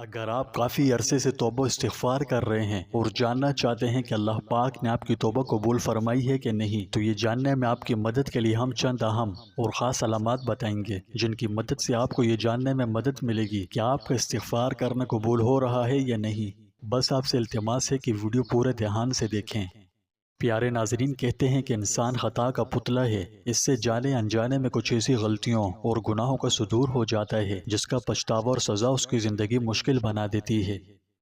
اگر آپ کافی عرصے سے توبہ استغفار کر رہے ہیں اور جاننا چاہتے ہیں کہ اللہ پاک نے آپ کی توبہ قبول فرمائی ہے کہ نہیں، تو یہ جاننے میں آپ کی مدد کے لیے ہم چند اہم اور خاص علامات بتائیں گے، جن کی مدد سے آپ کو یہ جاننے میں مدد ملے گی کہ آپ کا استغفار کرنا قبول ہو رہا ہے یا نہیں۔ بس آپ سے التماس ہے کہ ویڈیو پورے دھیان سے دیکھیں۔ پیارے ناظرین، کہتے ہیں کہ انسان خطا کا پتلا ہے۔ اس سے جانے انجانے میں کچھ ایسی غلطیوں اور گناہوں کا صدور ہو جاتا ہے جس کا پچھتاوا اور سزا اس کی زندگی مشکل بنا دیتی ہے۔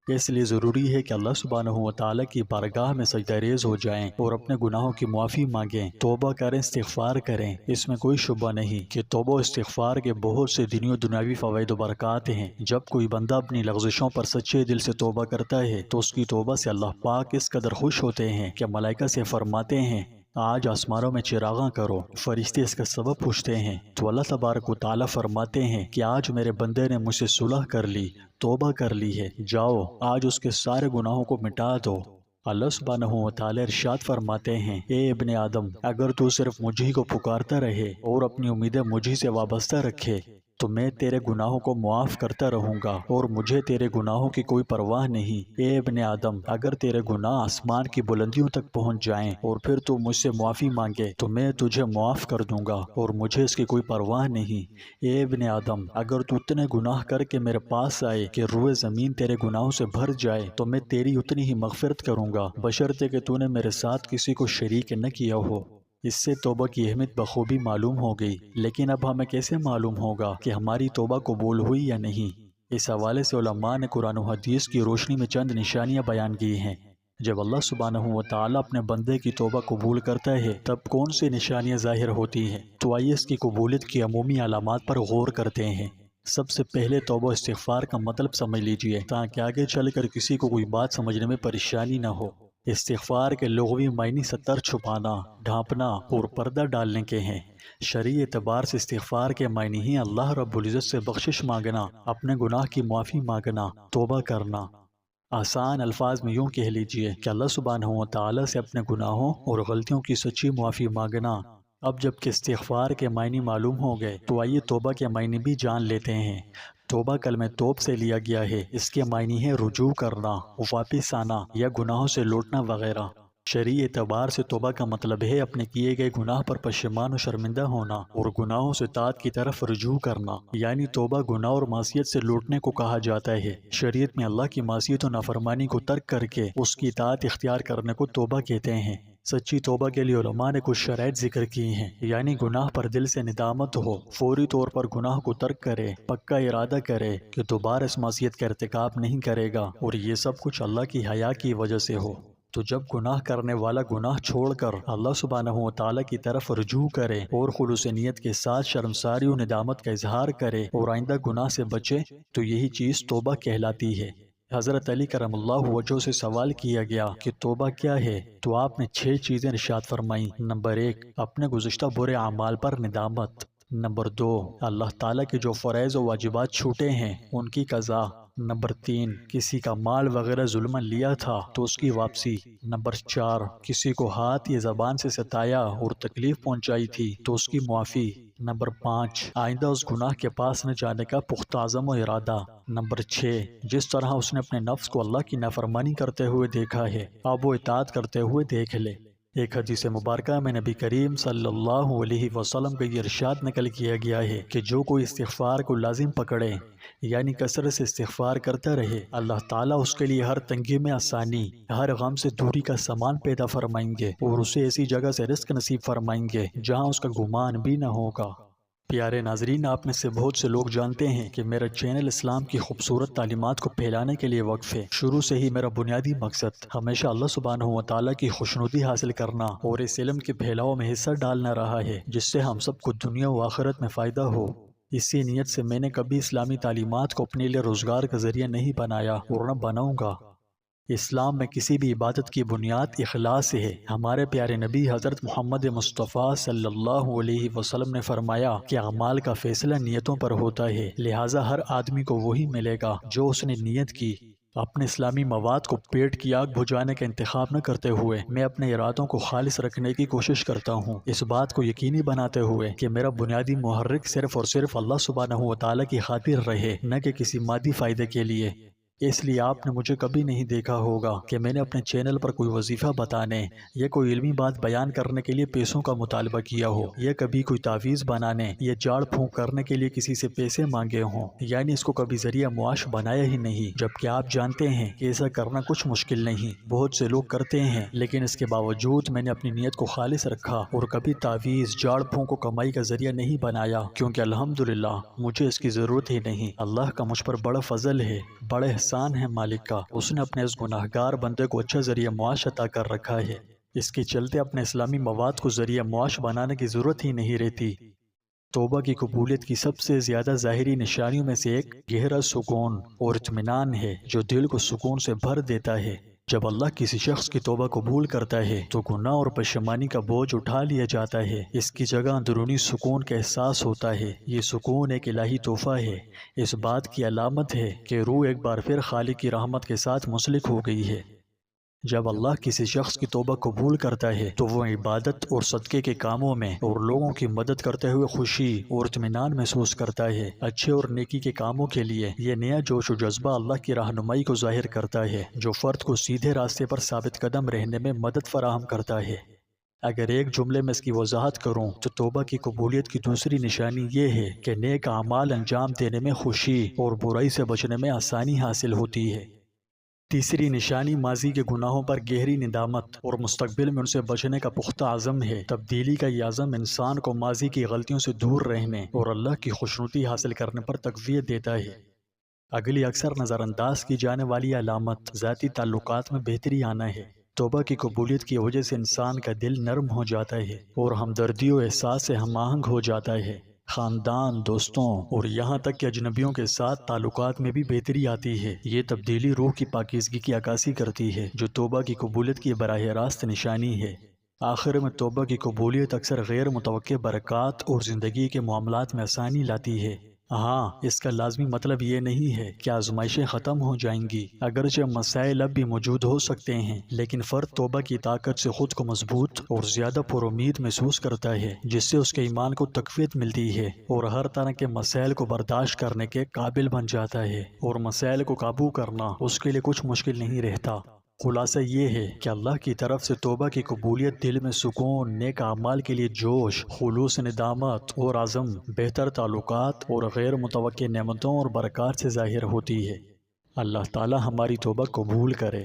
اس لیے ضروری ہے کہ اللہ سبحانہ و تعالیٰ کی بارگاہ میں سجدہ ریز ہو جائیں اور اپنے گناہوں کی معافی مانگیں، توبہ کریں، استغفار کریں۔ اس میں کوئی شبہ نہیں کہ توبہ و استغفار کے بہت سے دینی و دنیاوی فوائد و برکات ہیں۔ جب کوئی بندہ اپنی لغزشوں پر سچے دل سے توبہ کرتا ہے تو اس کی توبہ سے اللہ پاک اس قدر خوش ہوتے ہیں کہ ملائکہ سے فرماتے ہیں، آج آسمانوں میں چراغاں کرو۔ فرشتے اس کا سبب پوچھتے ہیں تو اللہ تبارک و تعالیٰ فرماتے ہیں کہ آج میرے بندے نے مجھ سے صلح کر لی، توبہ کر لی ہے، جاؤ آج اس کے سارے گناہوں کو مٹا دو۔ اللہ سبحانہ و تعالیٰ ارشاد فرماتے ہیں، اے ابن آدم، اگر تو صرف مجھے کو پکارتا رہے اور اپنی امیدیں مجھے سے وابستہ رکھے تو میں تیرے گناہوں کو معاف کرتا رہوں گا اور مجھے تیرے گناہوں کی کوئی پرواہ نہیں۔ اے ابن آدم، اگر تیرے گناہ آسمان کی بلندیوں تک پہنچ جائیں اور پھر تو مجھ سے معافی مانگے تو میں تجھے معاف کر دوں گا اور مجھے اس کی کوئی پرواہ نہیں۔ اے ابن آدم، اگر تو اتنے گناہ کر کے میرے پاس آئے کہ روئے زمین تیرے گناہوں سے بھر جائے تو میں تیری اتنی ہی مغفرت کروں گا، بشرطے کہ تو نے میرے ساتھ کسی کو شریک نہ کیا ہو۔ اس سے توبہ کی اہمیت بخوبی معلوم ہو گئی، لیکن اب ہمیں کیسے معلوم ہوگا کہ ہماری توبہ قبول ہوئی یا نہیں؟ اس حوالے سے علماء نے قرآن و حدیث کی روشنی میں چند نشانیاں بیان کی ہیں۔ جب اللہ سبحانہ و تعالیٰ اپنے بندے کی توبہ قبول کرتا ہے تب کون سی نشانیاں ظاہر ہوتی ہیں؟ تو آئیے اس کی قبولیت کی عمومی علامات پر غور کرتے ہیں۔ سب سے پہلے توبہ استغفار کا مطلب سمجھ لیجئے تاکہ آگے چل کر کسی کو کوئی بات سمجھنے میں پریشانی نہ ہو۔ استغفار کے لغوی معنی ستر چھپانا، ڈھانپنا اور پردہ ڈالنے کے ہیں۔ شرعی اعتبار سے استغفار کے معنی ہی اللہ رب العزت سے بخشش مانگنا، اپنے گناہ کی معافی مانگنا، توبہ کرنا۔ آسان الفاظ میں یوں کہہ لیجئے کہ اللہ سبحانہ و تعالیٰ سے اپنے گناہوں اور غلطیوں کی سچی معافی مانگنا۔ اب جب کہ استغفار کے معنی معلوم ہو گئے تو آئیے توبہ کے معنی بھی جان لیتے ہیں۔ توبہ کلمہ توب سے لیا گیا ہے۔ اس کے معنی ہے رجوع کرنا، واپس آنا یا گناہوں سے لوٹنا وغیرہ۔ شرعی اعتبار سے توبہ کا مطلب ہے اپنے کیے گئے گناہ پر پشیمان و شرمندہ ہونا اور گناہوں سے اطاعت کی طرف رجوع کرنا، یعنی توبہ گناہ اور معصیت سے لوٹنے کو کہا جاتا ہے۔ شریعت میں اللہ کی معصیت و نافرمانی کو ترک کر کے اس کی اطاعت اختیار کرنے کو توبہ کہتے ہیں۔ سچی توبہ کے لیے علماء نے کچھ شرائط ذکر کی ہیں، یعنی گناہ پر دل سے ندامت ہو، فوری طور پر گناہ کو ترک کرے، پکا ارادہ کرے کہ دوبارہ اس معصیت کا ارتکاب نہیں کرے گا، اور یہ سب کچھ اللہ کی حیا کی وجہ سے ہو۔ تو جب گناہ کرنے والا گناہ چھوڑ کر اللہ سبحانہ و تعالیٰ کی طرف رجوع کرے اور خلوص نیت کے ساتھ شرمساری و ندامت کا اظہار کرے اور آئندہ گناہ سے بچے تو یہی چیز توبہ کہلاتی ہے۔ حضرت علی کرم اللہ وجہہ سے سوال کیا گیا کہ توبہ کیا ہے تو آپ نے 6 چیزیں ارشاد فرمائیں۔ نمبر 1، اپنے گزشتہ برے اعمال پر ندامت۔ نمبر 2، اللہ تعالیٰ کے جو فرائض و واجبات چھوٹے ہیں ان کی قضا۔ نمبر 3، کسی کا مال وغیرہ ظلماً لیا تھا تو اس کی واپسی۔ نمبر 4، کسی کو ہاتھ یا زبان سے ستایا اور تکلیف پہنچائی تھی تو اس کی معافی۔ نمبر 5، آئندہ اس گناہ کے پاس نہ جانے کا پختہ عزم و ارادہ۔ نمبر 6، جس طرح اس نے اپنے نفس کو اللہ کی نافرمانی کرتے ہوئے دیکھا ہے اب وہ اطاعت کرتے ہوئے دیکھ لے۔ ایک حدیث مبارکہ میں نبی کریم صلی اللہ علیہ وسلم کا یہ ارشاد نقل کیا گیا ہے کہ جو کوئی استغفار کو لازم پکڑے، یعنی کثرت سے استغفار کرتا رہے، اللہ تعالیٰ اس کے لیے ہر تنگی میں آسانی، ہر غم سے دوری کا سامان پیدا فرمائیں گے اور اسے ایسی جگہ سے رزق نصیب فرمائیں گے جہاں اس کا گمان بھی نہ ہوگا۔ پیارے ناظرین، آپ میں سے بہت سے لوگ جانتے ہیں کہ میرا چینل اسلام کی خوبصورت تعلیمات کو پھیلانے کے لیے وقف ہے۔ شروع سے ہی میرا بنیادی مقصد ہمیشہ اللہ سبحانہ و تعالیٰ کی خوشنودی حاصل کرنا اور اس علم کے پھیلاؤ میں حصہ ڈالنا رہا ہے جس سے ہم سب کو دنیا و آخرت میں فائدہ ہو۔ اسی نیت سے میں نے کبھی اسلامی تعلیمات کو اپنے لیے روزگار کا ذریعہ نہیں بنایا اور نہ بناؤں گا۔ اسلام میں کسی بھی عبادت کی بنیاد اخلاص ہے۔ ہمارے پیارے نبی حضرت محمد مصطفیٰ صلی اللہ علیہ وسلم نے فرمایا کہ اعمال کا فیصلہ نیتوں پر ہوتا ہے، لہٰذا ہر آدمی کو وہی ملے گا جو اس نے نیت کی۔ اپنے اسلامی مواد کو پیٹ کی آگ بجھانے کا انتخاب نہ کرتے ہوئے میں اپنے ارادوں کو خالص رکھنے کی کوشش کرتا ہوں، اس بات کو یقینی بناتے ہوئے کہ میرا بنیادی محرک صرف اور صرف اللہ سبحانہ و تعالیٰ کی خاطر رہے، نہ کہ کسی مادی فائدے کے لیے۔ اس لیے آپ نے مجھے کبھی نہیں دیکھا ہوگا کہ میں نے اپنے چینل پر کوئی وظیفہ بتانے یا کوئی علمی بات بیان کرنے کے لیے پیسوں کا مطالبہ کیا ہو، یا کبھی کوئی تعویذ بنانے یا جاڑ پھونک کرنے کے لیے کسی سے پیسے مانگے ہوں، یعنی اس کو کبھی ذریعہ معاش بنایا ہی نہیں، جبکہ آپ جانتے ہیں کہ ایسا کرنا کچھ مشکل نہیں، بہت سے لوگ کرتے ہیں، لیکن اس کے باوجود میں نے اپنی نیت کو خالص رکھا اور کبھی تعویذ جاڑ پھونک کو کمائی کا ذریعہ نہیں بنایا، کیونکہ الحمدللہ مجھے اس کی ضرورت ہی نہیں۔ اللہ کا مجھ پر بڑا فضل ہے، بڑا احسان ہے مالک کا، اس نے اپنے اس گناہگار بندے کو اچھا ذریعہ معاش عطا کر رکھا ہے، اس کے چلتے اپنے اسلامی مواد کو ذریعہ معاش بنانے کی ضرورت ہی نہیں رہتی۔ توبہ کی قبولیت کی سب سے زیادہ ظاہری نشانیوں میں سے ایک گہرا سکون اور اطمینان ہے، جو دل کو سکون سے بھر دیتا ہے۔ جب اللہ کسی شخص کی توبہ قبول کرتا ہے تو گناہ اور پشیمانی کا بوجھ اٹھا لیا جاتا ہے، اس کی جگہ اندرونی سکون کا احساس ہوتا ہے۔ یہ سکون ایک الہی تحفہ ہے، اس بات کی علامت ہے کہ روح ایک بار پھر خالق کی رحمت کے ساتھ منسلک ہو گئی ہے۔ جب اللہ کسی شخص کی توبہ قبول کرتا ہے تو وہ عبادت اور صدقے کے کاموں میں اور لوگوں کی مدد کرتے ہوئے خوشی اور اطمینان محسوس کرتا ہے۔ اچھے اور نیکی کے کاموں کے لیے یہ نیا جوش و جذبہ اللہ کی رہنمائی کو ظاہر کرتا ہے، جو فرد کو سیدھے راستے پر ثابت قدم رہنے میں مدد فراہم کرتا ہے۔ اگر ایک جملے میں اس کی وضاحت کروں تو توبہ کی قبولیت کی دوسری نشانی یہ ہے کہ نیک اعمال انجام دینے میں خوشی اور برائی سے بچنے میں آسانی حاصل ہوتی ہے۔ تیسری نشانی ماضی کے گناہوں پر گہری ندامت اور مستقبل میں ان سے بچنے کا پختہ عزم ہے۔ تبدیلی کا یہ عزم انسان کو ماضی کی غلطیوں سے دور رہنے اور اللہ کی خوشنودی حاصل کرنے پر تقویت دیتا ہے۔ اگلی اکثر نظر انداز کی جانے والی علامت ذاتی تعلقات میں بہتری آنا ہے۔ توبہ کی قبولیت کی وجہ سے انسان کا دل نرم ہو جاتا ہے اور ہمدردی و احساس سے ہم آہنگ ہو جاتا ہے۔ خاندان، دوستوں اور یہاں تک کہ اجنبیوں کے ساتھ تعلقات میں بھی بہتری آتی ہے۔ یہ تبدیلی روح کی پاکیزگی کی عکاسی کرتی ہے، جو توبہ کی قبولیت کی براہ راست نشانی ہے۔ آخر میں توبہ کی قبولیت اکثر غیر متوقع برکات اور زندگی کے معاملات میں آسانی لاتی ہے۔ ہاں، اس کا لازمی مطلب یہ نہیں ہے کہ آزمائشیں ختم ہو جائیں گی، اگرچہ مسائل اب بھی موجود ہو سکتے ہیں، لیکن فرد توبہ کی طاقت سے خود کو مضبوط اور زیادہ پر امید محسوس کرتا ہے، جس سے اس کے ایمان کو تقویت ملتی ہے اور ہر طرح کے مسائل کو برداشت کرنے کے قابل بن جاتا ہے، اور مسائل کو قابو کرنا اس کے لیے کچھ مشکل نہیں رہتا۔ خلاصہ یہ ہے کہ اللہ کی طرف سے توبہ کی قبولیت دل میں سکون، نیک اعمال کے لیے جوش، خلوص ندامت اور عزم، بہتر تعلقات اور غیر متوقع نعمتوں اور برکات سے ظاہر ہوتی ہے۔ اللہ تعالی ہماری توبہ قبول کرے۔